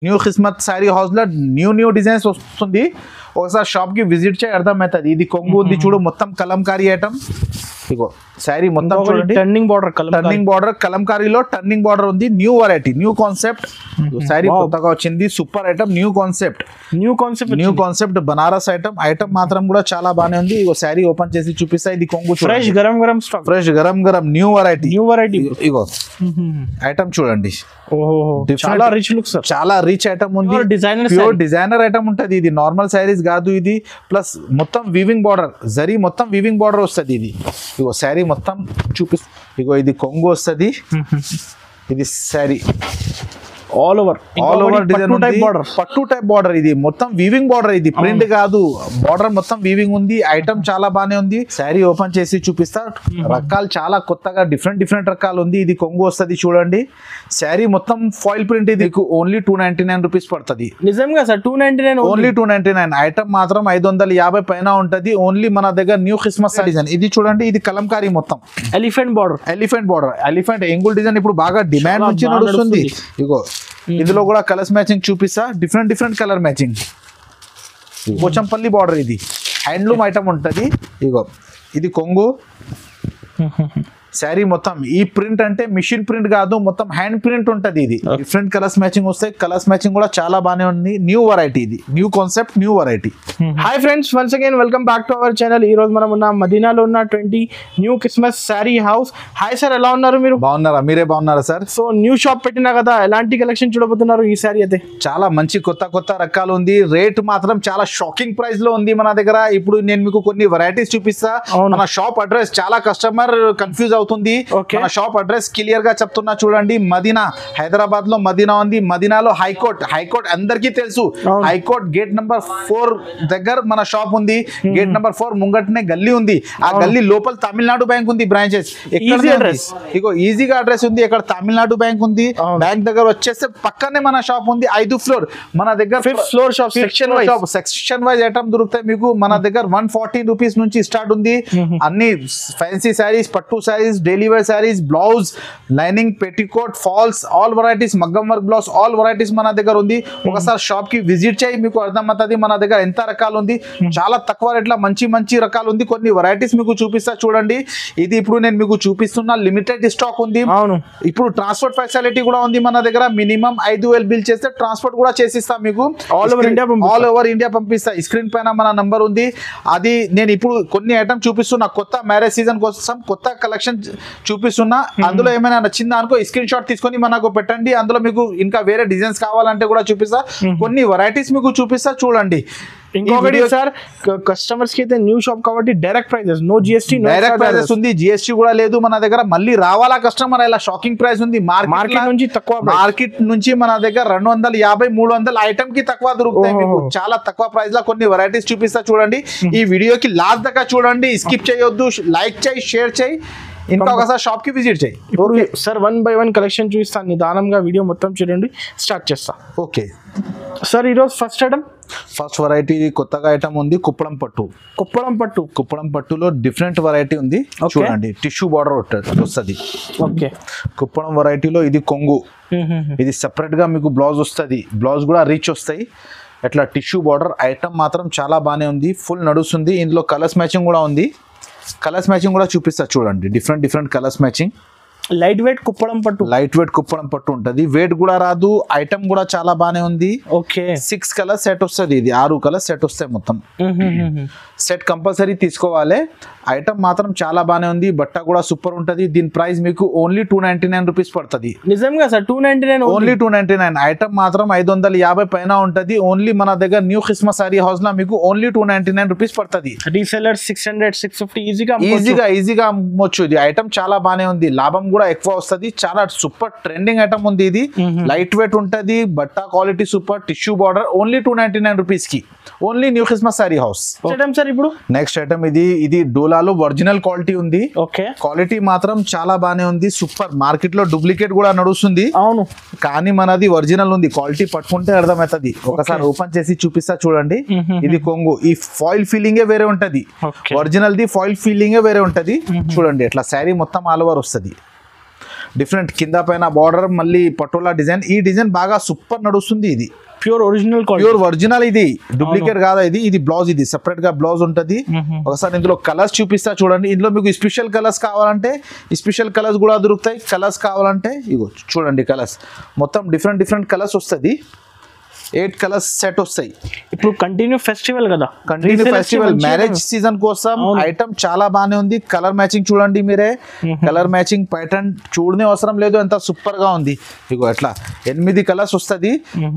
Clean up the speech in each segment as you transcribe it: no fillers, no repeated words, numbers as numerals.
New కిస్మత్ sari House లో new designs వస్తుంది. ఒకసారి షాప్ కి విజిట్ చేయి అర్థమవుతుంది. ఇది కొంగు ఉంది చూడు, మొత్తం కలంకారీ ఐటమ్. ఇగో శారీ మొత్తం చూడండి, టర్నింగ్ బార్డర్ కలంకారీలో టర్నింగ్ బార్డర్ ఉంది. New variety, new concept. Sari కొత్తగా వచ్చింది, super item, new concept Banaras item మాత్రం కూడా చాలా బానే ఉంది. ఇగో శారీ ఓపెన్ చేసి చూపిస్తా. ఇది కొంగు ఫ్రెష్ గరం గరం న్యూ వెరైటీ. ఇగో ఐటమ్ చూడండి, చాలా రిచ్ లుక్ సార్, చాలా రిచ్ ఐటమ్ ఉంది. డిజైనర్ ఐటమ్ ఉంటది. ఇది నార్మల్ శారీస్ కాదు ఇది. ప్లస్ మొత్తం వీవింగ్ బార్డర్, జరీ మొత్తం వీవింగ్ బార్డర్ వస్తుంది. ఇది ఇగో శారీ మొత్తం చూపిస్తా. ఇగో ఇది కొంగు వస్తుంది. ఇది శారీ ఆల్ ఓవర్ డిజైన్ పట్టు టైప్ బార్డర్. ఇది మొత్తం వీవింగ్ బార్డర్, ఇది ప్రింట్ కాదు. బార్డర్ మొత్తం వీవింగ్ ఉంది. ఐటమ్ చాలా బానే ఉంది. శారీ ఓపెన్ చేసి చూపిస్తా. రకాలు చాలా కొత్తగా డిఫరెంట్ రకాలు ఉంది. ఇది కొంగు వస్తుంది చూడండి. శారీ మొత్తం ఫాయిల్ ప్రింట్. ఇది ఓన్లీ 299 రూపీస్ పడుతుంది. నిజంగా సార్ 299, ఓన్లీ 299. ఐటమ్ మాత్రం 550 పైన ఉంటది. ఓన్లీ మన దగ్గర న్యూ క్రిస్మస్ డిజైన్. ఇది చూడండి, ఇది కలంకారీ మొత్తం ఎలిఫెంట్ బార్డర్, ఎలిఫెంట్ ఎంగుల్ డిజైన్ ఇప్పుడు బాగా డిమాండ్ నుంచి నడుస్తుంది. ఇగో ఇందులో కూడా కలర్స్ మ్యాచింగ్ చూపిస్తా. Different colour matching. Pochampally border, ఇది హ్యాండ్లూమ్ ఐటమ్ ఉంటది. ఇగో ఇది కొంగు. శారీ మొత్తం ఈ ప్రింట్ అంటే మిషన్ ప్రింట్ కాదు, మొత్తం హ్యాండ్ ప్రింట్ ఉంటది. ఇది డిఫరెంట్ కలర్స్ మ్యాచింగ్ వస్తాయి. కలర్స్ మ్యాచింగ్ కూడా చాలా బానే ఉంది. న్యూ వెరైటీ, ఇది new concept, new variety. Hi friends, once again welcome back to our channel. ఈ రోజు మనం ఉన్న మదీనాలో ఉన్న 20 new Christmas Saree house. Hi sir, ఎలా ఉన్నారు మీరు? బాగున్నారా? మీరే బాగున్నారా సార్? సో న్యూ షాప్ పెట్టినా కదా, ఎలాంటి కలెక్షన్ చూడబోతున్నారు ఈ శారీ అయితే? చాలా మంచి కొత్త రకాలు ఉంది. రేట్ మాత్రం చాలా షాకింగ్ ప్రైస్ లో ఉంది మన దగ్గర. ఇప్పుడు నేను మీకు కొన్ని వెరైటీస్ చూపిస్తా. మన షాప్ అడ్రస్ చాలా కస్టమర్ కన్ఫ్యూజ్ అవుతుంది. మన షాప్ అడ్రస్ క్లియర్ గా చెప్తున్నా చూడండి. మదీనా, హైదరాబాద్ లో మదీనా ఉంది. మదీనాలో హైకోర్ట్ అందరికీ తెలుసు. హైకోర్ట్ గేట్ నెంబర్ 4 దగ్గర మన షాప్ ఉంది. గేట్ నెంబర్ 4 ముంగట్నే గల్లీ ఉంది. ఆ గల్లీ లోపల తమిళనాడు బ్యాంక్ ఉంది బ్రాంచెస్. ఇగో ఈజీగా అడ్రస్ ఉంది. ఇక్కడ తమిళనాడు బ్యాంక్ ఉంది. బ్యాంక్ దగ్గర వచ్చేస్తే పక్కనే మన షాప్ ఉంది. 5th ఫ్లోర్ మన దగ్గర. 5th floor shop. Section wise item దొరుకుతాయి మీకు. మన దగ్గర 140 రూపీస్ నుంచి స్టార్ట్ ఉంది. అన్ని ఫ్యాన్సీ శారీస్, పట్టు saris, daily wear saris, blouse, lining, petticoat, falls, all varieties, మగ్గం వర్క్ బ్లౌజ్, ఆల్ వెరైటీస్ మన దగ్గర ఉంది. ఒకసారి షాప్ కి విజిట్ చేయి, మీకు అర్థమవుతుంది మన దగ్గర ఎంత రకాలు ఉంది. చాలా తక్కువ రేట్లో మంచి రకాలు ఉంది. కొన్ని వెరైటీస్ మీకు చూపిస్తా చూడండి. ఇది ఇప్పుడు నేను మీకు చూపిస్తున్నా లిమిటెడ్ స్టాక్ ఉంది. ఇప్పుడు ట్రాన్స్పోర్ట్ ఫెసిలిటీ కూడా ఉంది మన దగ్గర. మినిమం 5,000 బిల్ చేస్తే ట్రాన్స్పోర్ట్ కూడా చేసిస్తా మీకు. ఆల్ ఓవర్ ఇండియా పంపిస్తా. స్క్రీన్ పైన మన నంబర్ ఉంది. అది నేను ఇప్పుడు కొన్ని ఐటమ్ చూపిస్తున్నా. కొత్త మ్యారేజ్ సీజన్ కోసం కొత్త కలెక్షన్ చూపిస్తున్నా. అందులో ఏమైనా నచ్చిందా అనుకో స్క్రీన్ షాట్ తీసుకొని మనకు పెట్టండి. అందులో మీకు ఇంకా వేరే డిజైన్స్ కావాలంటే కూడా చూపిస్తా. కొన్ని వెరైటీస్ మీకు చూపిస్తా చూడండి. ఇంకొకటి సార్, కస్టమర్స్ కి అయితే న్యూ షాప్ కాబట్టి direct prices, no GST, direct prices ఉంది. జిఎస్టీ కూడా లేదు మన దగ్గర. మళ్ళీ రావాలా కస్టమర్, ఇలా షాకింగ్ ప్రైస్ ఉంది. మార్కెట్ నుంచి తక్కువ, మార్కెట్ నుంచి మన దగ్గర 250, 300 ఐటమ్ కి తక్కువ దొరుకుతాయి మీకు. చాలా తక్కువ ప్రైస్ లో కొన్ని వెరైటీస్ చూపిస్తా చూడండి. ఈ వీడియోకి లాస్ట్ దాకా చూడండి, స్కిప్ చేయొద్దు. లైక్ చేయి, షేర్ చేయి, ఇంకా ఒకసారి షాప్ కి విజిట్ చేయి. ఓకే సార్, 1 by 1 కలెక్షన్ చూపిస్తాను. నిదానంగా వీడియో మొత్తం చూడండి. స్టార్ట్ చేస్తా. ఓకే సార్, ఈరోజు ఫస్ట్ వెరైటీ కొత్తగా ఐటమ్ ఉంది. కుప్పడం పట్టులో డిఫరెంట్ వెరైటీ ఉంది చూడండి. టిష్యూ బార్డర్ వస్తుంది. ఓకే, కుప్పడం వెరైటీలో ఇది కొంగు. ఇది సెపరేట్ గా మీకు బ్లౌజ్ వస్తుంది. బ్లౌజ్ కూడా రిచ్ వస్తాయి. అట్లా టిష్యూ బార్డర్ ఐటమ్ మాత్రం చాలా బానే ఉంది. ఫుల్ నడుస్తుంది. ఇందులో కలర్స్ మ్యాచింగ్ కూడా ఉంది. కలర్స్ మ్యాచింగ్ కూడా చూపిస్తా చూడండి. Different colours matching. Light weight Kuppadam పట్టు ఉంటది. వెయిట్ కూడా రాదు. ఐటమ్ కూడా చాలా బానే ఉంది. ఓకే, 6 కలర్ సెట్ వస్తుంది. ఇది 6 కలర్ సెట్ వస్తాయి మొత్తం. సెట్ కంపల్సరీ తీసుకోవాలి. ఐటమ్ మాత్రం చాలా బానే ఉంది. బట్ట కూడా సూపర్ ఉంటది. దీని ప్రైస్ మీకు ఓన్లీ 299 రూపీస్ పడుతుంది. నిజంగా సార్ 299, ఓన్లీ 299. ఐటమ్ మాత్రం 550 పైన ఉంటది. ఓన్లీ మన దగ్గర న్యూ క్రిస్మస్ సారీ హౌస్ లో మీకు ఓన్లీ 299 రూపీస్ పడుతుంది. రీసెల్లర్ 600, 650 ఈజీగా అమ్మొచ్చు. ఇది ఐటమ్ చాలా బానే ఉంది. లాభం కూడా ఎక్కువ వస్తుంది. చాలా సూపర్ ట్రెండింగ్ ఐటమ్ ఉంది. ఇది లైట్ వెయిట్ ఉంటది. బట్ట quality super. Tissue border. Only 299 rupees కి only New Christmas Saree House. Sir ఇప్పుడు నెక్స్ట్ ఐటమ్ ఇది డోలాలో ఒరిజినల్ క్వాలిటీ ఉంది. ఓకే, క్వాలిటీ మాత్రం చాలా బానే ఉంది. సూపర్. మార్కెట్ లో డూప్లికేట్ కూడా నడుస్తుంది. అవును, కానీ మనది ఒరిజినల్ ఉంది. క్వాలిటీ పట్టుకుంటే అర్థమవుతుంది. ఒకసారి ఓపెన్ చేసి చూపిస్తా చూడండి. ఇది కొంగు. ఈ ఫాయిల్ ఫీలింగ్ వేరే ఉంటది. ఒరిజినల్ ది ఫాయిల్ ఫీలింగ్ వేరే ఉంటది. చూడండి, ఇట్లా శారీ మొత్తం ఆల్ ఓవర్ వస్తుంది. డిఫరెంట్ కింద పైన బార్డర్ మళ్ళీ పటోలా డిజైన్. ఈ డిజైన్ బాగా సూపర్ నడుస్తుంది. ఇది ప్యూర్ ఒరిజినల్ ప్యూర్ ఒరిజినల్, ఇది డూప్లికేట్ కాదా. ఇది బ్లౌజ్, ఇది సెపరేట్ గా బ్లౌజ్ ఉంటది. ఒకసారి ఇందులో కలర్స్ చూపిస్తా చూడండి. ఇందులో మీకు స్పెషల్ కలర్స్ కావాలంటే స్పెషల్ కలర్స్ కూడా దొరుకుతాయి. కలర్స్ కావాలంటే ఇగో చూడండి, కలర్స్ మొత్తం డిఫరెంట్ కలర్స్ వస్తుంది. 8 కలర్స్ సెట్ వస్తాయి. ఇప్పుడు కంటిన్యూ ఫెస్టివల్ కదా, కంటిన్యూ ఫెస్టివల్ మ్యారేజ్ సీజన్ కోసం ఐటమ్ చాలా బాగానే ఉంది. కలర్ మ్యాచింగ్ చూడండి మీరే, కలర్ మ్యాచింగ్ ప్యాటర్న్ చూడనే అవసరం లేదు, ఎంత సూపర్ గా ఉంది. ఇగో అట్లా 8 కలర్స్ వస్తుంది.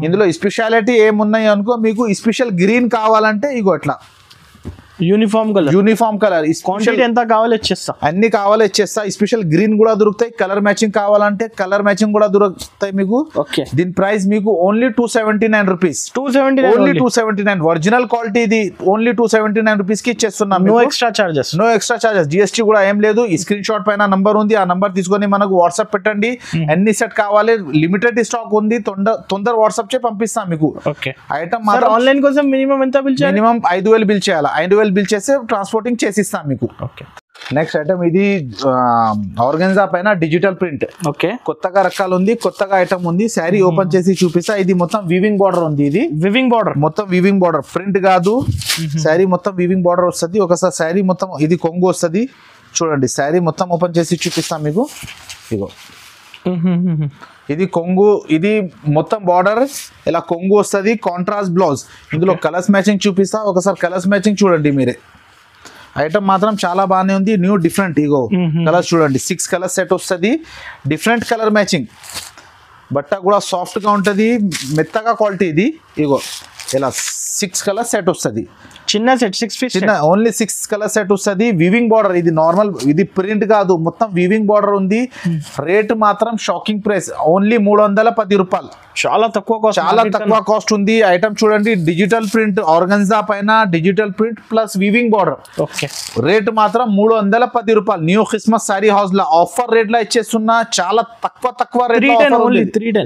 ఇందులో స్పెషాలిటీ ఏమున్నాయి అనుకో, మీకు స్పెషల్ గ్రీన్ కావాలంటే ఇగో అట్లా యూనిఫామ్ కలర్. క్వాంటిటీ ఎంత కావాలి ఇచ్చేస్తా, అన్ని కావాలి ఇచ్చేస్తా. స్పెషల్ గ్రీన్ కూడా దొరుకుతాయి. కలర్ మ్యాచింగ్ కావాలంటే కలర్ మ్యాచింగ్ కూడా దొరుకుతాయి మీకు. ఓకే, దీని ప్రైస్ మీకు only 279 rupees. 279 only 279. Original quality ఇది. ఓన్లీ 279 రూపీస్ కి ఇచ్చేస్తున్నాం. No extra charges. జిఎస్టీ కూడా ఏం లేదు. ఈ స్క్రీన్ షాట్ పైన నంబర్ ఉంది, ఆ నంబర్ తీసుకొని మనకు వాట్సాప్ పెట్టండి. ఎన్ని సెట్ కావాలి, లిమిటెడ్ స్టాక్ ఉంది, తొందర వాట్సాప్ చే పంపిస్తాం మీకు. ఓకే, ఐటమ్ ఆన్లైన్ కోసం మినిమం ఎంత బిల్ చేయాలి? మినిమం 5,000 బిల్ చేయాలి. 5,000 బిల్ చేస్తే ట్రాన్స్పోర్టింగ్ చేసిస్తాం మీకు. ఓకే, నెక్స్ట్ ఐటమ్ ఇది ఆర్గన్జా పైన డిజిటల్ ప్రింట్. ఓకే, కొత్తగా రకాలు ఉంది, కొత్తగా ఐటమ్ ఉంది. శారీ ఓపెన్ చేసి చూపిస్తా. ఇది మొత్తం వీవింగ్ బార్డర్ ఉంది. ఇది వివింగ్ బార్డర్, మొత్తం వీవింగ్ బార్డర్, ప్రింట్ కాదు. శారీ మొత్తం వీవింగ్ బార్డర్ వస్తుంది. ఒకసారి శారీ మొత్తం ఇది కొంగు వస్తుంది. చూడండి, శారీ మొత్తం ఓపెన్ చేసి చూపిస్తాం మీకు. ఇగో ఇది కొంగు, ఇది మొత్తం బార్డర్ ఇలా కొంగు వస్తుంది. Contrast blouse. ఇందులో కలర్స్ మ్యాచింగ్ చూపిస్తా. ఒకసారి కలర్స్ మ్యాచింగ్ చూడండి మీరే. ఐటమ్ మాత్రం చాలా బాగానే ఉంది. New different. ఇగో కలర్స్ చూడండి, 6 కలర్ సెట్ వస్తుంది. Different colour matching. బట్ట కూడా సాఫ్ట్ గా ఉంటది, మెత్తగా క్వాలిటీ. ఇది ఇగో ఇలా 6 కలర్ సెట్ వస్తుంది. చిన్న సెట్ 6 పీస్, చిన్న ఓన్లీ 6 కలర్ సెట్ వస్తుంది. Weaving border. ఇది నార్మల్, ఇది ప్రింట్ కాదు, మొత్తం వీవింగ్ బార్డర్ ఉంది. రేట్ మాత్రం షాకింగ్ ప్రైస్, ఓన్లీ 310 రూపాయలు. చాలా తక్కువ కాస్ట్ ఉంది. ఐటమ్ చూడండి, డిజిటల్ ప్రింట్ ఆర్గన్జా పైన digital print plus weaving border. Okay, rate మాత్రం 310 రూపాయలు. న్యూ క్రిస్మస్ సారీ హౌస్ లో ఆఫర్ రేట్ లో ఇచ్చేస్తున్నా. చాలా తక్కువ రేట్,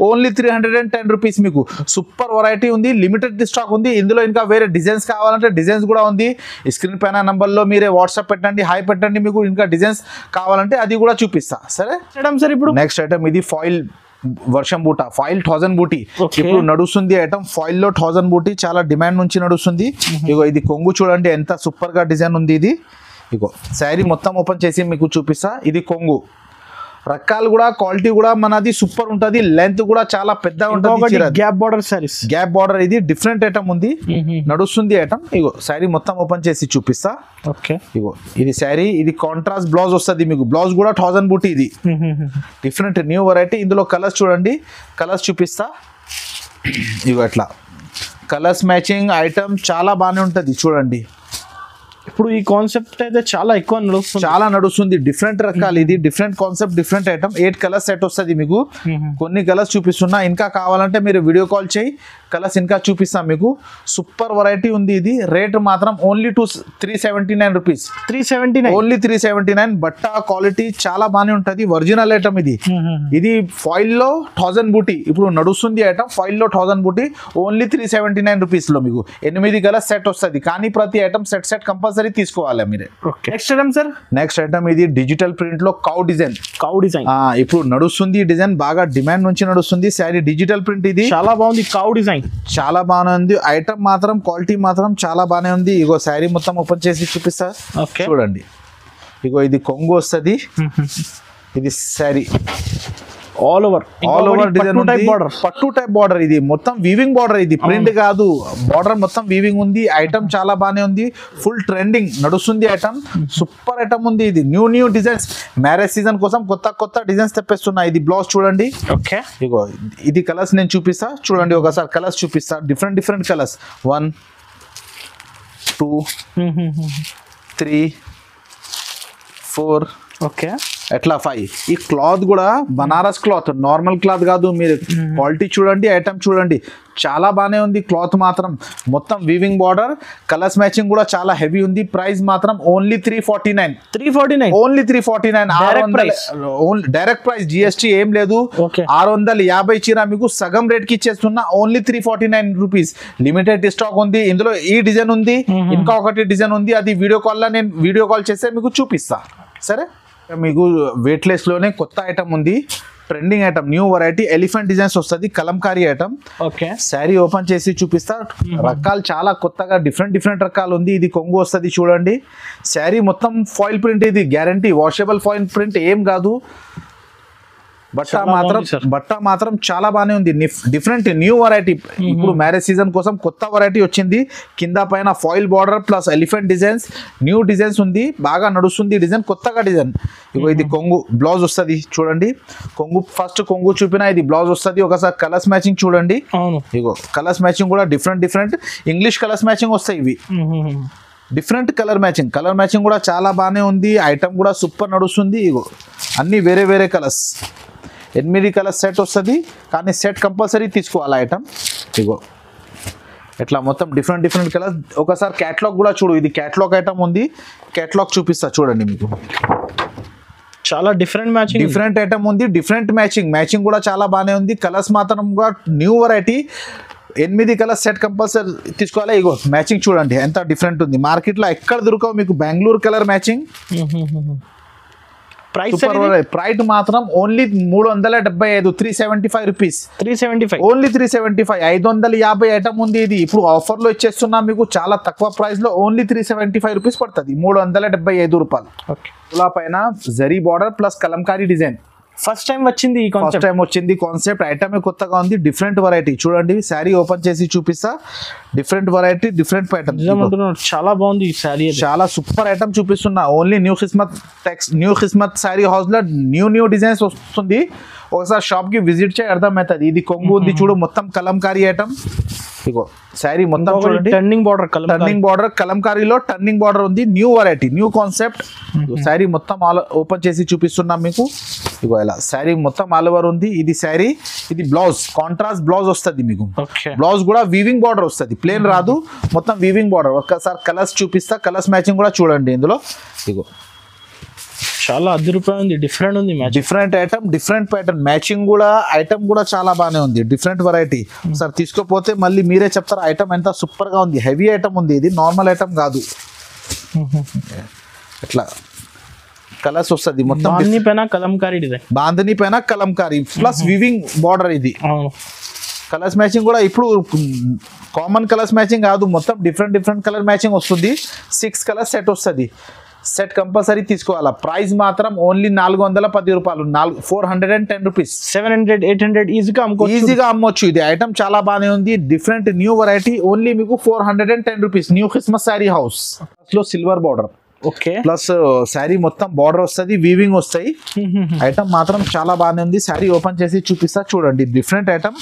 ఓన్లీ 310 రూపీస్. మీకు సూపర్ వెరైటీ ఉంది, లిమిటెడ్ స్టాక్ ఉంది. ఇందులో ఇంకా వేరే డిజైన్స్ కావాలంటే డిజైన్స్ కూడా ఉంది. స్క్రీన్ పైన నంబర్ లో మీరే వాట్సాప్ పెట్టండి, హాయ్ పెట్టండి. మీకు ఇంకా డిజైన్స్ కావాలంటే అది కూడా చూపిస్తా. సరే సార్, ఇప్పుడు నెక్స్ట్ ఐటమ్ ఇది ఫాయిల్ వర్షం బూట, ఫాయిల్ 1000 బూటీ. ఇప్పుడు నడుస్తుంది ఐటమ్ ఫాయిల్ లో 1000 బూటీ, చాలా డిమాండ్ నుంచి నడుస్తుంది. ఇగో ఇది కొంగు చూడండి, ఎంత సూపర్ గా డిజైన్ ఉంది. ఇది ఇగో శారీ మొత్తం ఓపెన్ చేసి మీకు చూపిస్తా. ఇది కొంగు. రకాలు కూడా క్వాలిటీ కూడా మనది సూపర్ ఉంటది. లెంత్ కూడా చాలా పెద్ద ఉంటుంది. Gap border saris, gap border. ఇది డిఫరెంట్ ఐటమ్ ఉంది, నడుస్తుంది ఐటమ్. ఇగో శారీ మొత్తం ఓపెన్ చేసి చూపిస్తా. ఓకే, ఇగో ఇది శారీ, ఇది కాంట్రాస్ట్ బ్లౌజ్ వస్తుంది మీకు. బ్లౌజ్ కూడా 1000 బూటీ. ఇది డిఫరెంట్ న్యూ వెరైటీ. ఇందులో కలర్స్ చూడండి, కలర్స్ చూపిస్తా. ఇగో అట్లా కలర్స్ మ్యాచింగ్ ఐటమ్ చాలా బాగానే ఉంటుంది. చూడండి, ఇప్పుడు ఈ కాన్సెప్ట్ అయితే చాలా ఎక్కువ నడుస్తుంది. డిఫరెంట్ రకాలు. ఇది different concept, different item. 8 colours set వస్తుంది మీకు. కొన్ని కలర్స్ చూపిస్తున్నా, ఇంకా కావాలంటే మీరు వీడియో కాల్ చేయి, కలర్స్ ఇంకా చూపిస్తాం మీకు. సూపర్ వెరైటీ ఉంది. ఇది రేట్ మాత్రం ఓన్లీ 379 రూపీస్. 379, ఓన్లీ 379. బట్ట క్వాలిటీ చాలా బాగానే ఉంటుంది. ఒరిజినల్ ఐటమ్ ఇది. ఇది ఫాయిల్ లో 1000 బూటీ. ఇప్పుడు నడుస్తుంది ఐటమ్ ఫాయిల్ లో 1000 బూటీ. ఓన్లీ 379 రూపీస్ లో మీకు 8 కలర్స్ సెట్ వస్తుంది. కానీ ప్రతి ఐటమ్ సెట్ కంపల్సరీ తీసుకోవాలి మీరే. Next item sir, next item ఇది డిజిటల్ ప్రింట్ లో కౌ డిజైన్. ఇప్పుడు నడుస్తుంది డిజైన్, బాగా డిమాండ్ నుంచి నడుస్తుంది. Sari digital print. ఇది చాలా బాగుంది. కౌ డిజైన్ చాలా బాగానే ఉంది. ఐటమ్ మాత్రం క్వాలిటీ మాత్రం చాలా బాగానే ఉంది. ఇగో శారీ మొత్తం ఓపెన్ చేసి చూపిస్తా. చూడండి, ఇగో ఇది కొంగు వస్తుంది. ఇది శారీ ఆల్ ఓవర్ డిజైన్ ఉంది. పట్టు టైప్ బార్డర్. ఇది మొత్తం వీవింగ్ బార్డర్. ఇది ప్రింట్ కాదు, బార్డర్ మొత్తం వీవింగ్ ఉంది. ఐటమ్ చాలా బాగానే ఉంది. ఫుల్ ట్రెండింగ్ నడుస్తుంది ఐటమ్. సూపర్ ఐటమ్ ఉంది. ఇది న్యూ డిజైన్స్. మ్యారేజ్ సీజన్ కోసం కొత్త డిజైన్స్ తెప్పిస్తున్నా. ఇది బ్లౌజ్ చూడండి. ఓకే, ఇగో ఇది కలర్స్ నేను చూపిస్తా. చూడండి, ఒకసారి కలర్స్ చూపిస్తా. Different colours. 1 2 3 4. ఓకే, ఎట్లా 5. ఈ క్లాత్ కూడా బనారస్ క్లాత్, నార్మల్ క్లాత్ కాదు. మీరు క్వాలిటీ చూడండి, ఐటమ్ చూడండి, చాలా బాగానే ఉంది. క్లాత్ మాత్రం మొత్తం వీవింగ్ బార్డర్. కలర్స్ మ్యాచింగ్ కూడా చాలా హెవీ ఉంది. ప్రైస్ మాత్రం only 349. Only 349. Direct price, GST ఏం లేదు. 650 చీర మీకు సగం రేట్ కి ఇచ్చేస్తున్నా. Only 349 rupees. లిమిటెడ్ స్టాక్ ఉంది. ఇందులో ఈ డిజైన్ ఉంది, ఇంకా ఒకటి డిజైన్ ఉంది. అది వీడియో కాల్ లో నేను వీడియో కాల్ చేస్తే మీకు చూపిస్తా. సరే, మీకు వెయిట్లెస్ లోనే కొత్త ఐటమ్ ఉంది, trending item, new variety elephant designs వస్తుంది, Kalamkari item. Okay, sari open చేసి చూపిస్తా. రకాలు చాలా కొత్తగా డిఫరెంట్ రకాలు ఉంది. ఇది కొంగు వస్తుంది చూడండి. శారీ మొత్తం ఫాయిల్ ప్రింట్, ఇది గ్యారంటీ వాషబుల్ ఫాయిల్ ప్రింట్, ఏం కాదు. బట్ట మాత్రం చాలా బాగానే ఉంది. Different new variety. ఇప్పుడు మ్యారేజ్ సీజన్ కోసం కొత్త వెరైటీ వచ్చింది. కింద పైన foil border plus elephant designs, new designs ఉంది, బాగా నడుస్తుంది డిజైన్, కొత్తగా డిజైన్. ఇగో ఇది కొంగు, బ్లౌజ్ వస్తుంది చూడండి. కొంగు ఫస్ట్ కొంగు చూపిన, ఇది బ్లౌజ్ వస్తుంది. ఒకసారి కలర్స్ మ్యాచింగ్ చూడండి. ఇగో కలర్స్ మ్యాచింగ్ కూడా డిఫరెంట్ ఇంగ్లీష్ కలర్స్ మ్యాచింగ్ వస్తాయి ఇవి. డిఫరెంట్ కలర్ మ్యాచింగ్ కూడా చాలా బాగానే ఉంది. ఐటమ్ కూడా సూపర్ నడుస్తుంది. ఇగో అన్ని వేరే కలర్స్, 8 కలర్స్ సెట్ వస్తుంది. కానీ సెట్ కంపల్సరీ తీసుకోవాలి ఐటమ్. ఇగో ఇట్లా మొత్తం డిఫరెంట్ కలర్స్. ఒకసారి క్యాటలాగ్ కూడా చూడు, ఇది క్యాటలాగ్ ఐటమ్ ఉంది. క్యాటలాగ్ చూపిస్తా చూడండి. మీకు చాలా డిఫరెంట్ ఐటమ్ ఉంది, డిఫరెంట్ మ్యాచింగ్ కూడా చాలా బాగానే ఉంది. కలర్స్ మాత్రం new variety, 8 colours set compulsory తీసుకోవాలి. ఇగో మ్యాచింగ్ చూడండి ఎంత డిఫరెంట్ ఉంది. మార్కెట్లో ఎక్కడ దొరకవు మీకు బెంగళూరు కలర్ మ్యాచింగ్. ప్రైస్ మాత్రం ఓన్లీ 375, 375 రూపీస్. 375 ఓన్లీ 375. 550 ఐటమ్ ఉంది. ఇది ఇప్పుడు ఆఫర్ లో ఇచ్చేస్తున్నాం మీకు చాలా తక్కువ ప్రైస్ లో. ఓన్లీ 375 రూపీస్ పడుతుంది, 375 రూపాయలు. ఇలా పైన zari border plus Kalamkari design. First time వచ్చింది కాన్సెప్ట్. ఐటమ్ కొత్తగా ఉంది, డిఫరెంట్ వెరైటీ చూడండి. శారీ ఓపెన్ చేసి చూపిస్తా. Different variety, different pattern. చాలా బాగుంది ఈ శారీ, చాలా సూపర్ ఐటమ్ చూపిస్తున్నా. ఓన్లీ న్యూ కిస్మత్ శారీ హౌస్ లో న్యూ డిజైన్స్ వస్తుంది. ఒకసారి షాప్ కి విజిట్ చేయి, అర్థమవుతుంది. ఇది కొంగు ఉంది చూడు, మొత్తం కలంకారీ ఐటమ్. ఇగో శారీ మొత్తం చూడండి, టర్నింగ్ బార్డర్ కలంకారీలో టర్నింగ్ బార్డర్ ఉంది. New variety, new concept. Sari మొత్తం ఓపెన్ చేసి చూపిస్తున్నాం మీకు. ఇగో ఇలా శారీ మొత్తం ఆల్ ఓవర్ ఉంది. ఇది శారీ, ఇది బ్లౌజ్, కాంట్రాస్ట్ బ్లౌజ్ వస్తుంది మీకు. బ్లౌజ్ కూడా వీవింగ్ బార్డర్ వస్తుంది, ప్లేన్ రాదు, మొత్తం వీవింగ్ బార్డర్. ఒక్కసారి కలర్స్ చూపిస్తా, కలర్స్ మ్యాచింగ్ కూడా చూడండి ఇందులో. ఇగో చాలా ఉంది, different item, different pattern, matching కూడా ఐటమ్ కూడా చాలా బాగానే ఉంది. Different variety. సార్ తీసుకోపోతే మళ్ళీ మీరే చెప్తారు ఐటమ్ ఎంత సూపర్ గా ఉంది. హెవీ ఐటమ్ ఉంది, ఇది నార్మల్ ఐటమ్ కాదు. ఇట్లా కలర్స్ వస్తుంది మొత్తం. బాంధనీ పైన కలంకారీ ప్లస్ వివింగ్ బార్డర్. ఇది కలర్స్ మ్యాచింగ్ కూడా ఇప్పుడు కామన్ కలర్స్ మ్యాచింగ్ కాదు, మొత్తం డిఫరెంట్ కలర్ మ్యాచింగ్ వస్తుంది. 6 కలర్స్ సెట్ వస్తుంది. సెట్ కంపల్సరీ తీసుకోవాలా. ప్రైస్ మాత్రం ఓన్లీ 410 రూపాయలు, 410 రూపీస్. 700, 800 ఈజీగా అమ్మొచ్చు. ఇది ఐటమ్ చాలా బాగానే ఉంది, డిఫరెంట్ న్యూ వెరైటీ. ఓన్లీ మీకు 410 rupees. New Christmas Saree House లో silver border. Okay, plus sari మొత్తం బార్డర్ వస్తుంది, వీవింగ్ వస్తాయి. ఐటమ్ మాత్రం చాలా బాగానే ఉంది. శారీ ఓపెన్ చేసి చూపిస్తా చూడండి. Different item,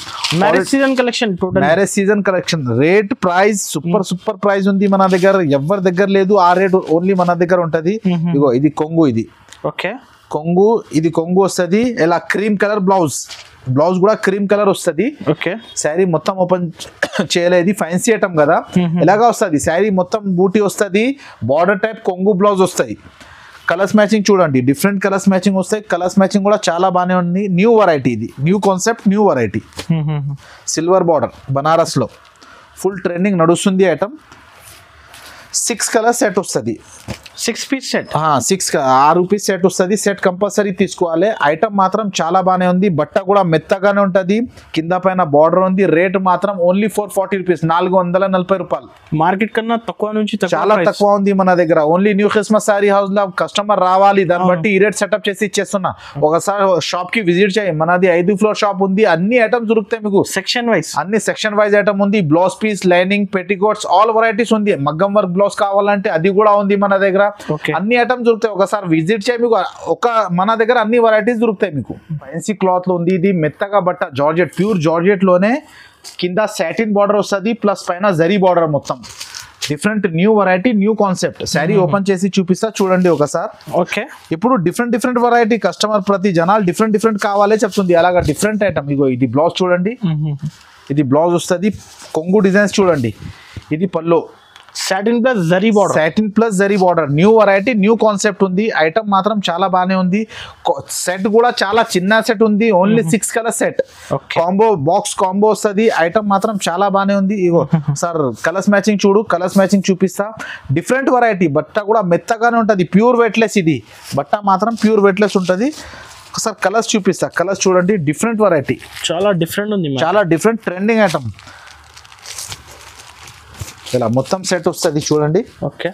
marriage season collection. Rate price super price ఉంది మన దగ్గర, ఎవరి దగ్గర లేదు. ఆ రేట్ ఓన్లీ మన దగ్గర ఉంటది. ఇగో ఇది కొంగు, ఇది ఓకే కొంగు, ఇది కొంగు వస్తుంది. ఇలా క్రీమ్ కలర్ బ్లౌజ్ కూడా క్రీమ్ కలర్ వస్తుంది. ఓకే, శారీ మొత్తం ఓపెన్ చేయలేదు, ఫ్యాన్సీ ఐటమ్ కదా. ఇలాగా వస్తుంది శారీ మొత్తం, బూటీ వస్తుంది, బార్డర్ టైప్ కొంగు బ్లౌజ్ వస్తాయి. కలర్స్ మ్యాచింగ్ చూడండి, డిఫరెంట్ కలర్స్ మ్యాచింగ్ వస్తాయి. కలర్స్ మ్యాచింగ్ కూడా చాలా బాగానే ఉంది. న్యూ వెరైటీ, ఇది new concept, new variety. Silver border Banaras లో ఫుల్ ట్రెండింగ్ నడుస్తుంది ఐటమ్. 6 కలర్ సెట్ వస్తుంది. 6 పీస్ సెట్, 6 పీస్ సెట్ వస్తుంది. సెట్ కంపల్సరీ తీసుకోవాలి. ఐటమ్ మాత్రం చాలా బాగానే ఉంది. బట్ట కూడా మెత్తగానే ఉంటుంది. కింద పైన బార్డర్ ఉంది. రేట్ మాత్రం ఓన్లీ 440 రూపీస్, 440 రూపాయలు. మార్కెట్ కన్నా తక్కువ నుంచి చాలా తక్కువ ఉంది మన దగ్గర. Only New Christmas Saree House లో కస్టమర్ రావాలి, దాన్ని బట్టి ఈ రేట్ సెటప్ చేసి ఇచ్చేస్తున్నా. ఒకసారి షాప్ కి విజిట్ చేయి. మనది 5th ఫ్లోర్ షాప్ ఉంది. అన్ని ఐటమ్స్ దొరుకుతాయి మీకు, అన్ని సెక్షన్ వైజ్ ఐటమ్ ఉంది. Blouse piece, lining, petticoats, all varieties ఉంది. మగ్గం వర్క్ బ్లౌజ్ కావాలంటే అది కూడా ఉంది మన దగ్గర. అన్ని ఐటమ్స్ దొరుకుతాయి. ఒకసారి విజిట్ చేయి, మీకు మన దగ్గర అన్ని వెరైటీస్ దొరుకుతాయి మీకు. ఫ్యాన్సీ క్లాత్ లో ఉంది. ఇది మెత్తగా బట్ట, జార్జెట్, ప్యూర్ జార్జెట్ లోనే కింద సాటిన్ బార్డర్ వస్తుంది, ప్లస్ పైన జరీ బార్డర్. మొత్తం different new variety, new concept. Sari open చేసి చూపిస్తా చూడండి ఒకసారి. ఓకే, ఇప్పుడు డిఫరెంట్ వెరైటీ. కస్టమర్ ప్రతి జనాలు డిఫరెంట్ కావాలే చెప్తుంది. అలాగా డిఫరెంట్ ఐటమ్. ఇగో ఇది బ్లౌజ్ చూడండి, ఇది బ్లౌజ్ వస్తుంది. కొంగు డిజైన్స్ చూడండి. ఇది పల్లో, satin plus zari border. Satin plus zari border, new variety, new concept ఉంది. ఐటమ్ మాత్రం చాలా బాగానే ఉంది. సెట్ కూడా చాలా చిన్న సెట్ ఉంది, only 6 colour set. Combo box combo వస్తుంది. ఐటమ్ మాత్రం చాలా బాగానే ఉంది. ఇగో సార్ కలర్స్ మ్యాచింగ్ చూడు, కలర్స్ మ్యాచింగ్ చూపిస్తా. డిఫరెంట్ వెరైటీ, బట్ట కూడా మెత్తగానే ఉంటుంది, ప్యూర్ వెయిట్లెస్. ఇది బట్ట మాత్రం ప్యూర్ వెయిట్లెస్ ఉంటుంది. ఒకసారి కలర్స్ చూపిస్తా, కలర్స్ చూడండి. డిఫరెంట్ వెరైటీ, చాలా డిఫరెంట్ ఉంది, చాలా డిఫరెంట్ ట్రెండింగ్ ఐటమ్. ఇలా మొత్తం సెట్ వస్తుంది చూడండి. ఓకే,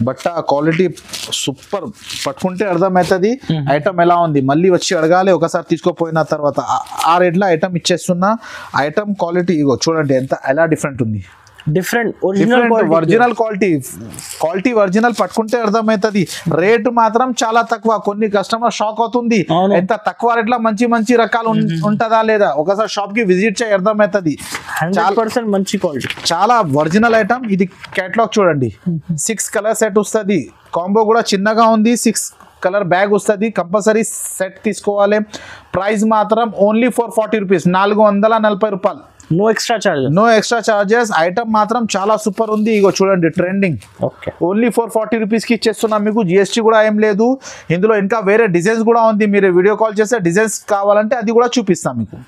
బట్ట క్వాలిటీ సూపర్, పట్టుకుంటే అర్థమవుతుంది ఐటమ్ ఎలా ఉంది. మళ్ళీ వచ్చి అడగాలి ఒకసారి తీసుకోపోయిన తర్వాత. ఆ రేట్లో ఐటమ్ ఇచ్చేస్తున్నా. ఐటమ్ క్వాలిటీ ఇగో చూడండి ఎంత ఎలా డిఫరెంట్ ఉంది. డిఫరెంట్ ఒరిజినల్ క్వాలిటీ ఒరిజినల్ పట్టుకుంటే అర్థమవుతుంది. రేట్ మాత్రం చాలా తక్కువ. కొన్ని కస్టమర్ షాక్ అవుతుంది, ఎంత తక్కువ రేట్లో మంచి మంచి రకాలు ఉంటుందా లేదా. ఒకసారి షాప్ కి విజిట్ చేయి, అర్థమవుతుంది. 100% మంచి క్వాలిటీ, చాలా ఒరిజినల్ ఐటమ్. ఇది కేటలాగ్ చూడండి, 6 కలర్ సెట్ వస్తుంది. కాంబో కూడా చిన్నగా ఉంది. 6 కలర్ బ్యాగ్ వస్తుంది. కంపల్సరీ సెట్ తీసుకోవాలి. ప్రైస్ మాత్రం ఓన్లీ 440 రూపీస్, 440 రూపాయలు. No extra charges, no extra charges. Item మాత్రం చాలా సూపర్ ఉంది. ఇగో చూడండి ట్రెండింగ్. ఓకే, ఓన్లీ 440 రూపీస్కి ఇచ్చేస్తున్నాం మీకు. జిఎస్టీ కూడా ఏం లేదు. ఇందులో ఇంకా వేరే డిజైన్స్ కూడా ఉంది. మీరు వీడియో కాల్ చేస్తే డిజైన్స్ కావాలంటే అది కూడా చూపిస్తాం మీకు.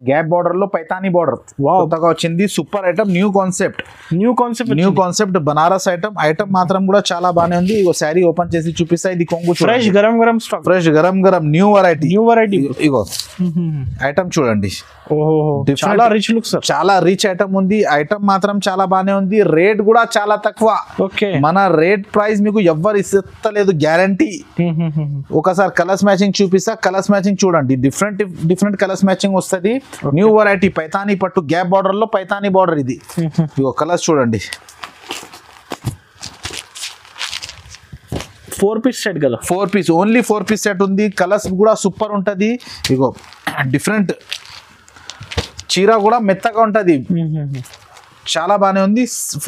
గ్యాప్ బార్డర్ లో పైతానీ బార్డర్ కొత్తగా వచ్చింది. Super item, new concept Banaras item. Item మాత్రం కూడా చాలా బాగానే ఉంది. ఇగో శారీ ఓపెన్ చేసి చూపిస్తా. ఇది కొంగు ఫ్రెష్ గరం స్టాక్, ఫ్రెష్ గరం న్యూ వెరైటీ. ఇగో ఐటమ్ చూడండి, చాలా రిచ్ లుక్ సార్, చాలా రిచ్ ఐటమ్ ఉంది. ఐటమ్ మాత్రం చాలా బాగానే ఉంది. రేట్ కూడా చాలా తక్కువ. ఓకే, మన రేట్ ప్రైస్ మీకు ఎవ్వరు ఇస్తలేదు, గ్యారంటీ. ఒకసారి కలర్స్ మ్యాచింగ్ చూపిస్తా. కలర్స్ మ్యాచింగ్ చూడండి, డిఫరెంట్ కలర్స్ మ్యాచింగ్ వస్తుంది. న్యూ వెరైటీ పైతానీ పట్టు, గ్యాప్ బార్డర్ లో పైతానీ బార్డర్. ఇది ఇగో కలర్స్ చూడండి. 4 పీస్ సెట్ కదా, 4 పీస్, ఓన్లీ 4 పీస్ సెట్ ఉంది. కలర్స్ కూడా సూపర్ ఉంటది. ఇగో డిఫరెంట్ చీర కూడా మెత్తగా ఉంటది, చాలా బాగానే ఉంది.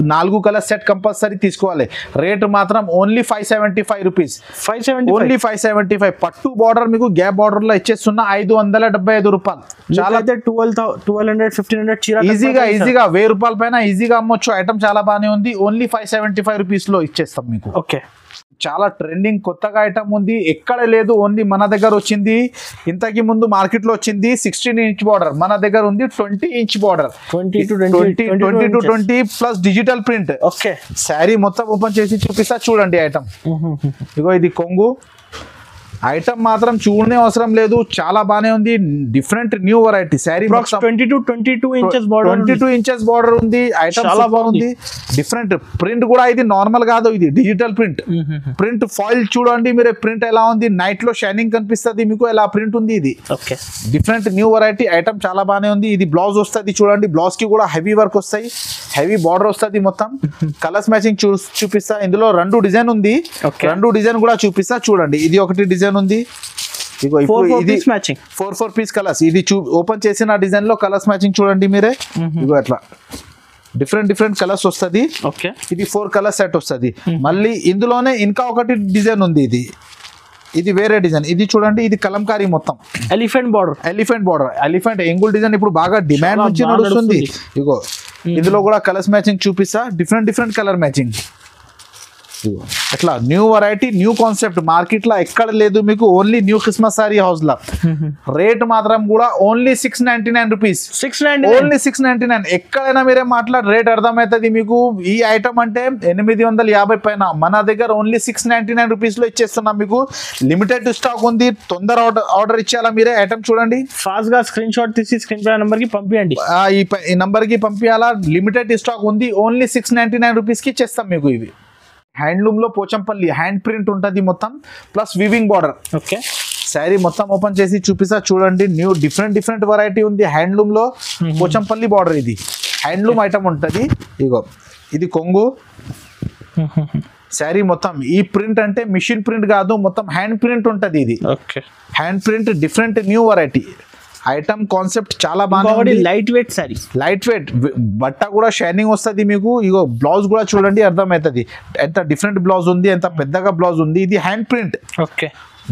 4 కలర్ సెట్ కంపల్సరీ తీసుకోవాలి. రేట్ మాత్రం ఓన్లీ 575 రూపీస్, ఓన్లీ 575. పట్టు బార్డర్ మీకు గ్యాప్ బార్డర్ లో ఇచ్చేస్తున్నా 575 రూపాయలు. చాలా 1200 1500 చీర ఈజీగా 1000 రూపాయల పైన ఈజీగా అమ్మొచ్చు. ఐటమ్ చాలా బాగానే ఉంది. ఓన్లీ 575 రూపీస్ లో ఇచ్చేస్తాం మీకు. ఓకే, చాలా ట్రెండింగ్ కొత్తగా ఐటమ్ ఉంది, ఎక్కడ లేదు, ఓన్లీ మన దగ్గర వచ్చింది. ఇంతకి ముందు మార్కెట్ లో వచ్చింది 16 ఇంచ్ బార్డర్, మన దగ్గర ఉంది 20 inch border, 20 to 20 plus digital print. Okay, sari మొత్తం ఓపెన్ చేసి చూపిస్తా చూడండి ఐటమ్. ఇగో ఇది కొంగు. ఐటమ్ మాత్రం చూడనే అవసరం లేదు, చాలా బాగానే ఉంది. Different new variety. Sari 20 to 22 inches border, 22 inches border ఉంది. ఐటమ్ చాలా బాగుంది. డిఫరెంట్ ప్రింట్ కూడా, ఇది నార్మల్ కాదు, ఇది డిజిటల్ ప్రింట్. ప్రింట్ ఫాయిల్ చూడండి మీరు, ప్రింట్ ఎలా ఉంది. నైట్ లో షైనింగ్ కనిపిస్తుంది మీకు, ఎలా ప్రింట్ ఉంది ఇది. Okay, different new variety. Item చాలా బాగానే ఉంది. ఇది బ్లౌజ్ వస్తుంది చూడండి. బ్లౌజ్ కి కూడా హెవీ వర్క్ వస్తాయి, హెవీ బార్డర్ వస్తుంది మొత్తం. కలర్స్ మ్యాచింగ్ చూపిస్తా. ఇందులో 2 డిజైన్ ఉంది, 2 డిజైన్ కూడా చూపిస్తా చూడండి. ఇది ఒకటి డిజైన్ ఉంది. ఇగో ఇది 4 పీస్ కలర్స్. ఇది ఓపెన్ చేసిన డిజైన్ లో కలర్స్ మ్యాచింగ్ చూడండి మీరే. ఇగో అట్లా డిఫరెంట్ కలర్స్ వస్తుంది. ఓకే, ఇది 4 కలర్ సెట్ వస్తుంది. మళ్ళీ ఇందులోనే ఇంకా ఒకటి డిజైన్ ఉంది. ఇది వేరే డిజైన్. ఇది చూడండి, ఇది కలంకారీ మొత్తం ఎలిఫెంట్ బార్డర్, ఎలిఫెంట్ ఎంగుల్ డిజైన్ ఇప్పుడు బాగా డిమాండ్ నుంచి నడుస్తుంది. ఇగో ఇందులో కూడా కలర్స్ మ్యాచింగ్ చూపిస్తా. Different colour matching. అట్లా new variety, new concept. Market లో ఎక్కడ లేదు మీకు, only New Christmas Saree House లా. రేట్ మాత్రం కూడా ఓన్లీ 699 రూపీస్, ఓన్లీ 699. ఎక్కడైనా మీరే మాట్లాడి రేట్ అర్థమవుతుంది మీకు. ఈ ఐటమ్ అంటే 850 పైన, మన దగ్గర ఓన్లీ 699 రూపీస్ లో ఇచ్చేస్తున్నాం మీకు. లిమిటెడ్ స్టాక్ ఉంది, తొందర ఆర్డర్ ఇచ్చేయాలా మీరే. ఐటమ్ చూడండి, ఫాస్ట్ గా స్క్రీన్ షాట్ తీసి స్క్రీన్ పై నంబర్ కి పంపించండి. ఈ నంబర్ కి పంపించాలా. లిమిటెడ్ స్టాక్ ఉంది, ఓన్లీ 699 రూపీస్ కి ఇచ్చేస్తాం మీకు. ఇవి హ్యాండ్లూమ్ లో పోచంపల్లి హ్యాండ్ ప్రింట్ ఉంటుంది మొత్తం, plus weaving border. Okay, sari మొత్తం ఓపెన్ చేసి చూపిస్తా చూడండి. న్యూ డిఫరెంట్ వెరైటీ ఉంది హ్యాండ్లూమ్ లో. పోచంపల్లి బార్డర్, ఇది హ్యాండ్లూమ్ ఐటమ్ ఉంటుంది. ఇగో ఇది కొంగు. శారీ మొత్తం ఈ ప్రింట్ అంటే మిషన్ ప్రింట్ కాదు, మొత్తం హ్యాండ్ ప్రింట్ ఉంటుంది. ఇది hand print, different new variety. Item concept చాలా బాగుంది. Light weight sorry, light weight బట్ట కూడా షైనింగ్ వస్తుంది మీకు. ఇగో బ్లౌజ్ కూడా చూడండి, అర్థమవుతుంది ఎంత డిఫరెంట్ బ్లౌజ్ ఉంది, ఎంత పెద్దగా బ్లౌజ్ ఉంది. ఇది hand print, okay,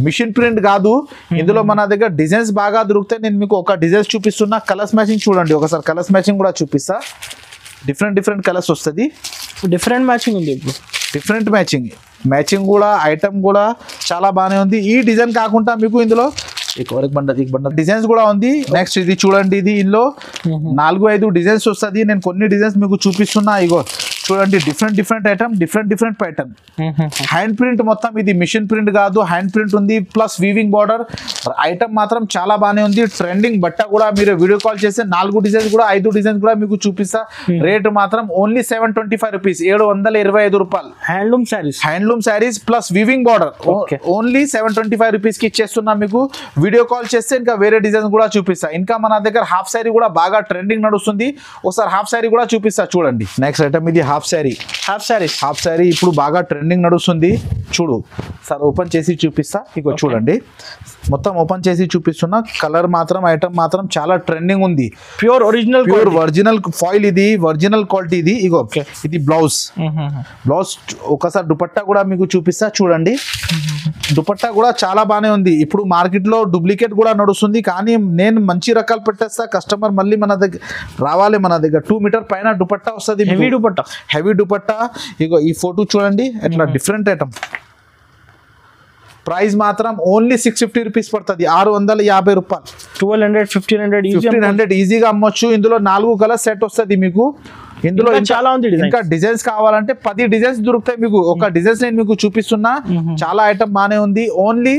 machine print కాదు. ఇందులో మన దగ్గర డిజైన్స్ బాగా దొరుకుతాయి. నేను మీకు ఒక డిజైన్స్ చూపిస్తున్నా. కలర్స్ మ్యాచింగ్ చూడండి ఒకసారి. కలర్స్ మ్యాచింగ్ కూడా చూపిస్తా. డిఫరెంట్ కలర్స్ వస్తుంది. డిఫరెంట్ మ్యాచింగ్ ఉంది ఇప్పుడు. డిఫరెంట్ మ్యాచింగ్ కూడా ఐటమ్ కూడా చాలా బాగానే ఉంది. ఈ డిజైన్ కాకుండా మీకు ఇందులో డిజైన్స్ కూడా ఉంది. నెక్స్ట్ ఇది చూడండి, ఇది ఇందులో 4-5 డిజైన్స్ వస్తుంది. నేను కొన్ని డిజైన్స్ మీకు చూపిస్తున్నా. ఇగో చూడండి, different item, different pattern. Hand print మొత్తం, ఇది మిషన్ ప్రింట్ కాదు, హ్యాండ్ ప్రింట్ ఉంది, ప్లస్ వీవింగ్ బార్డర్. ఐటమ్ మాత్రం చాలా బాగానే ఉంది. ట్రెండింగ్ బట్ట కూడా మీరు వీడియో కాల్ చేస్తే 4 డిజైన్స్ కూడా 5 డిజైన్స్ కూడా మీకు చూపిస్తా. రేట్ మాత్రం ఓన్లీ 725 రూపీస్, 725 రూపాయలు. Handloom saris plus weaving border only 725 rupees కి ఇచ్చేస్తున్నా. మీకు వీడియో కాల్ చేస్తే ఇంకా వేరే డిజైన్స్ కూడా చూపిస్తా. ఇంకా మన దగ్గర హాఫ్ శారీ కూడా బాగా ట్రెండింగ్ నడుస్తుంది. ఒకసారి హాఫ్ శారీ కూడా చూపిస్తా చూడండి. నెక్స్ట్ ఐటమ్ ఇది హాఫ్ శారీ ఇప్పుడు బాగా ట్రెండింగ్ నడుస్తుంది. చూడు సార్, ఓపెన్ చేసి చూపిస్తా. ఇగో చూడండి, మొత్తం ఓపెన్ చేసి చూపిస్తున్నా. కలర్ మాత్రం ఐటమ్ మాత్రం చాలా ట్రెండింగ్ ఉంది. ప్యూర్ ఒరిజినల్ ఫాయిల్, ఇది ఒరిజినల్ క్వాలిటీ. ఇది ఇగో ఇది బ్లౌజ్. ఒకసారి దుపట్టా కూడా మీకు చూపిస్తా చూడండి. దుపట్టా కూడా చాలా బాగానే ఉంది. ఇప్పుడు మార్కెట్ లో డూప్లికేట్ కూడా నడుస్తుంది, కానీ నేను మంచి రకాలు పెట్టేస్తా. కస్టమర్ మళ్ళీ మన దగ్గర రావాలి. మన దగ్గర 2 మీటర్ పైన దుపట్టా వస్తుంది. హెవీ దుపట్టా. ఇగో ఈ ఫోటో చూడండి, ఎట్లా డిఫరెంట్ ఐటమ్. ప్రైస్ మాత్రం ఓన్లీ 650 రూపీస్ పడుతుంది, 650 రూపాయలు. 1200-1500 ఈజీగా అమ్మొచ్చు. ఇందులో 4 కలర్ సెట్ వస్తుంది మీకు. ఇందులో చాలా ఉంది. ఇంకా డిజైన్స్ కావాలంటే 10 డిజైన్స్ దొరుకుతాయి మీకు. ఒక డిజైన్స్ నేను మీకు చూపిస్తున్నా. చాలా ఐటమ్ బాగానే ఉంది. ఓన్లీ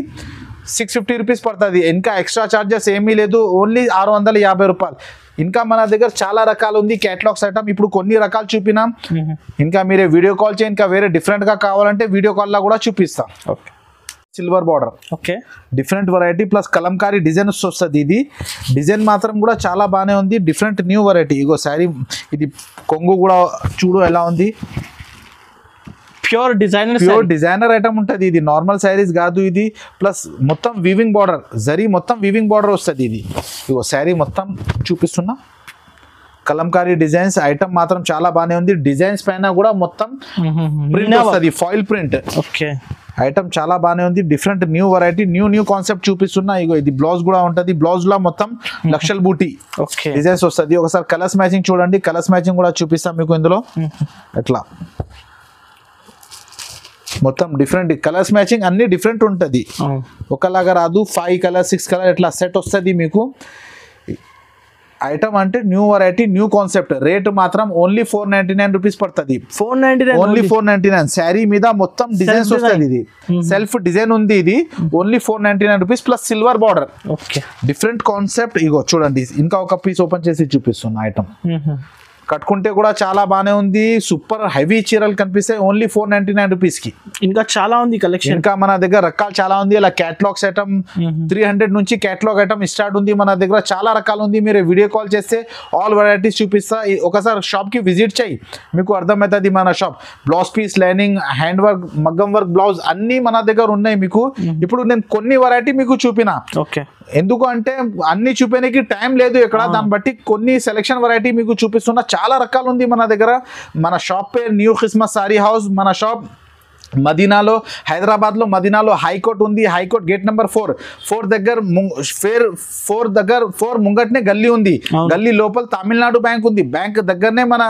650 రూపీస్ పడుతుంది. ఇంకా ఎక్స్ట్రా చార్జెస్ ఏమీ లేదు. ఓన్లీ 650 రూపాయలు. ఇంకా మన దగ్గర చాలా రకాలు ఉంది కేటలాగ్స్ ఐటమ్. ఇప్పుడు కొన్ని రకాలు చూపినాం. ఇంకా మీరే వీడియో కాల్ చేయండి. ఇంకా వేరే డిఫరెంట్ గా కావాలంటే వీడియో కాల్ లా కూడా చూపిస్తాం. Silver border, different variety plus Kalamkari design వస్తుంది. ఇది డిజైన్ మాత్రం కూడా చాలా బాగానే ఉంది. Different new variety. ఇగో శారీ, ఇది కొంగు కూడా చూడు ఎలా ఉంది. ప్యూర్ డిజైనర్ ఐటమ్ ఉంటుంది. ఇది నార్మల్ శారీస్ కాదు. ఇది ప్లస్ మొత్తం వీవింగ్ బార్డర్, జరీ మొత్తం వీవింగ్ బార్డర్ వస్తుంది. ఇది ఇగో శారీ మొత్తం చూపిస్తున్నా. కలంకారీ డిజైన్స్ ఐటమ్ మాత్రం చాలా బాగానే ఉంది. డిజైన్స్ పైన కూడా మొత్తం ప్రింట్ వస్తుంది, ఫాయిల్ ప్రింట్. ఐటమ్ చాలా బాగానే ఉంది. Different new variety, new concept చూపిస్తున్నా. ఇగో ఇది బ్లౌజ్ కూడా ఉంటుంది. బ్లౌజ్ లో మొత్తం లక్షల్ బూటీ డిజైన్స్ వస్తుంది. ఒకసారి కలర్స్ మ్యాచింగ్ చూడండి. కలర్స్ మ్యాచింగ్ కూడా చూపిస్తాం మీకు. ఇందులో ఎట్లా మొత్తం డిఫరెంట్ కలర్స్ మ్యాచింగ్ అన్ని డిఫరెంట్ ఉంటుంది. ఒకలాగా రాదు. 5 కలర్ 6 కలర్ ఇట్లా సెట్ వస్తుంది మీకు. ఐటమ్ అంటే new variety, new concept. Rate మాత్రం ఓన్లీ 499 రూపీస్ పడుతుంది. 499 ఓన్లీ 499. శారీ మీద మొత్తం డిజైన్స్ వస్తుంది. ఇది సెల్ఫ్ డిజైన్ ఉంది. ఇది only 499 rupees plus silver border. Different concept. ఇగో చూడండి, ఇంకా ఒక పీస్ ఓపెన్ చేసి చూపిస్తున్నా. ఐటమ్ కట్టుకుంటే కూడా చాలా బాగానే ఉంది. సూపర్ హెవీ చీరలు కనిపిస్తాయి ఓన్లీ 499 రూపీస్ కి. ఇంకా చాలా ఉంది కలెక్షన్. ఇంకా మన దగ్గర రకాలు చాలా ఉంది. ఇలా క్యాటలాగ్స్ ఐటమ్ 300 నుంచి క్యాటలాగ్ ఐటమ్ స్టార్ట్ ఉంది. మన దగ్గర చాలా రకాలు ఉంది. మీరు వీడియో కాల్ చేస్తే ఆల్ వెరైటీస్ చూపిస్తా. ఒకసారి షాప్ కి విజిట్ చేయి, మీకు అర్థమవుతుంది మన shop. Blouse piece, lining, hand work, మగ్గం వర్క్ బ్లౌజ్ అన్ని మన దగ్గర ఉన్నాయి మీకు. ఇప్పుడు నేను కొన్ని వెరైటీ మీకు చూపిన. ఎందుకు అంటే అన్ని చూపేనికి టైం లేదు ఇక్కడ. దాన్ని బట్టి కొన్ని సెలెక్షన్ వెరైటీ మీకు చూపిస్తున్నా. చాలా రకాలు ఉంది మన దగ్గర. మన షాప్ పేరు న్యూ క్రిస్మస్ సారీ హౌస్. మన షాప్ మదీనాలో, హైదరాబాద్ లో మదీనాలో హైకోర్ట్ ఉంది. హైకోర్ట్ గేట్ నెంబర్ 4 దగ్గర 4 ముంగట్నే గల్లీ ఉంది. గల్లీ లోపల తమిళనాడు బ్యాంక్ ఉంది. బ్యాంక్ దగ్గరనే మన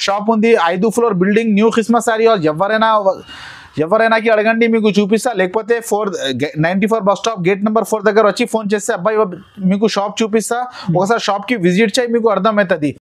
షాప్ ఉంది. 5వ floor building, New Christmas Saree House. ఎవరైనాకి అడగండి, మీకు చూపిస్తా. లేకపోతే 94 బస్ స్టాప్ గేట్ నెంబర్ 4 దగ్గర వచ్చి ఫోన్ చేస్తే అబ్బాయి మీకు షాప్ చూపిస్తా. ఒకసారి షాప్ కి విజిట్ చేయి, మీకు అర్థమవుతుంది.